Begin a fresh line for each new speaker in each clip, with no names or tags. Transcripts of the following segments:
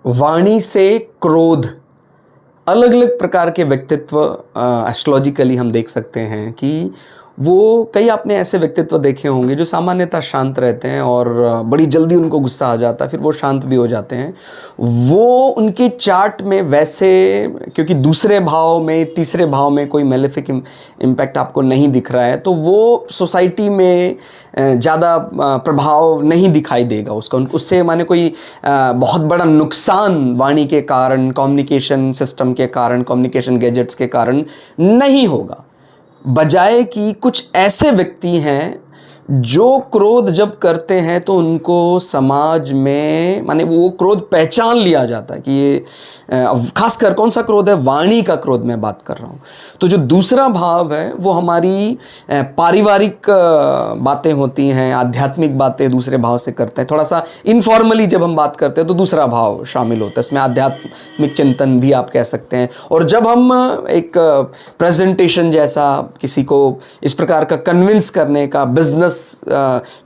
वाणी से क्रोध, अलग अलग प्रकार के व्यक्तित्व एस्ट्रोलॉजिकली हम देख सकते हैं कि वो कई आपने ऐसे व्यक्तित्व देखे होंगे जो सामान्यतः शांत रहते हैं और बड़ी जल्दी उनको गुस्सा आ जाता है, फिर वो शांत भी हो जाते हैं। वो उनके चार्ट में वैसे, क्योंकि दूसरे भाव में तीसरे भाव में कोई मेलेफिक इम्पैक्ट आपको नहीं दिख रहा है, तो वो सोसाइटी में ज़्यादा प्रभाव नहीं दिखाई देगा उसका, उससे माने कोई बहुत बड़ा नुकसान वाणी के कारण, कम्युनिकेशन सिस्टम के कारण, कम्युनिकेशन गैजेट्स के कारण नहीं होगा। बजाय कि कुछ ऐसे व्यक्ति हैं जो क्रोध जब करते हैं तो उनको समाज में माने वो क्रोध पहचान लिया जाता है कि ये खासकर कौन सा क्रोध है, वाणी का क्रोध मैं बात कर रहा हूँ। तो जो दूसरा भाव है वो हमारी पारिवारिक बातें होती हैं, आध्यात्मिक बातें दूसरे भाव से करते हैं। थोड़ा सा इनफॉर्मली जब हम बात करते हैं तो दूसरा भाव शामिल होता है, इसमें आध्यात्मिक चिंतन भी आप कह सकते हैं। और जब हम एक प्रेजेंटेशन जैसा किसी को इस प्रकार का कन्विंस करने का, बिजनेस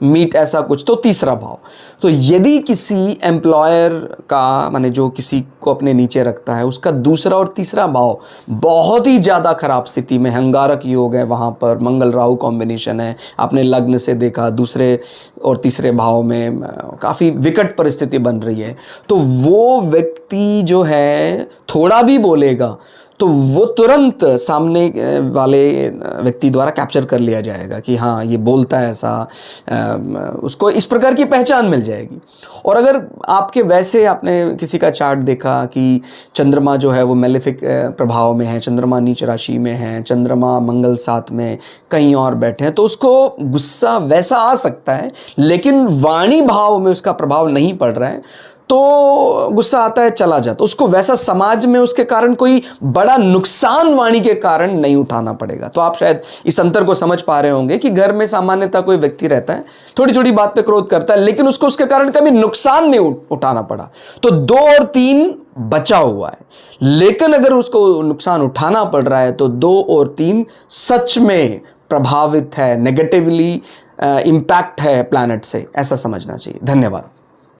मीट ऐसा कुछ, तो तीसरा भाव। तो यदि किसी एम्प्लॉयर का माने जो किसी को अपने नीचे रखता है, उसका दूसरा और तीसरा भाव बहुत ही ज़्यादा खराब स्थिति में, अंगारक योग है वहाँ पर, मंगल राहु कॉम्बिनेशन है, आपने लग्न से देखा दूसरे और तीसरे भाव में काफ़ी विकट परिस्थिति बन रही है, तो वो व्यक्ति जो है थोड़ा भी बोलेगा तो वो तुरंत सामने वाले व्यक्ति द्वारा कैप्चर कर लिया जाएगा कि हाँ ये बोलता है ऐसा, उसको इस प्रकार की पहचान मिल जाएगी। और अगर आपके वैसे आपने किसी का चार्ट देखा कि चंद्रमा जो है वो मेलेफिक प्रभाव में है, चंद्रमा नीच राशि में है, चंद्रमा मंगल साथ में कहीं और बैठे हैं, तो उसको गुस्सा वैसा आ सकता है, लेकिन वाणी भाव में उसका प्रभाव नहीं पड़ रहा है तो गुस्सा आता है चला जाता, उसको वैसा समाज में उसके कारण कोई बड़ा नुकसान वाणी के कारण नहीं उठाना पड़ेगा। तो आप शायद इस अंतर को समझ पा रहे होंगे कि घर में सामान्यतः कोई व्यक्ति रहता है, थोड़ी छोटी बात पे क्रोध करता है, लेकिन उसको उसके कारण कभी नुकसान नहीं उठाना पड़ा, तो 2 और 3 बचा हुआ है। लेकिन अगर उसको नुकसान उठाना पड़ रहा है तो 2 और 3 सच में प्रभावित है, नेगेटिवली इम्पैक्ट है प्लैनेट से, ऐसा समझना चाहिए। धन्यवाद।